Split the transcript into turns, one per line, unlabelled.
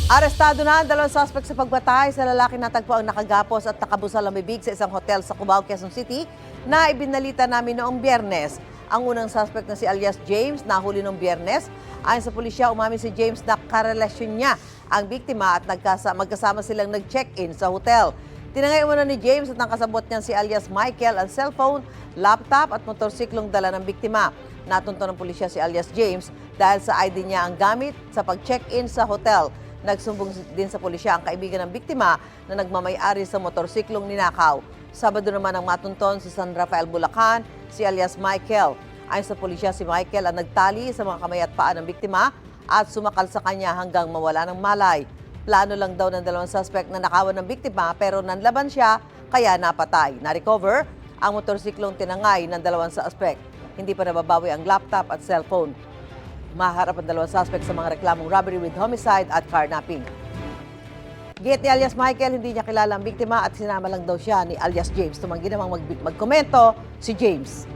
Arestado na ang dalawang suspect sa pagbatay sa lalaki na tagpo ang nakagapos at nakabusal ang bibig sa isang hotel sa Cubao, Quezon City na ibinalita namin noong Biyernes. Ang unang suspect na si alias James nahuli noong Biyernes. Ayon sa pulisya, umamin si James na karelasyon niya ang biktima at magkasama silang nag-check-in sa hotel. Tinangay umano ni James at ang kasabot niyan si alias Michael ang cellphone, laptop at motorsiklong dala ng biktima. Natunto ng pulisya si alias James dahil sa ID niya ang gamit sa pag-check-in sa hotel. Nagsumbong din sa pulisya ang kaibigan ng biktima na nagmamay-ari sa motorsiklong ninakaw. Sabado naman ang matunton sa San Rafael, Bulacan, si alias Michael. Ayon sa pulisya, si Michael ang nagtali sa mga kamay at paa ng biktima at sumakal sa kanya hanggang mawala ng malay. Plano lang daw ng dalawang suspect na nakawan ng biktima pero nanlaban siya kaya napatay. Na-recover ang motorsiklong tinangay ng dalawang suspect. Hindi pa nababawi ang laptop at cellphone. Maharap ang dalawang suspect sa mga reklamong robbery with homicide at carnapping. Gate ni alias Michael, hindi niya kilala ang biktima at sinama lang daw siya ni alias James. Tumanggi namang magkomento si James.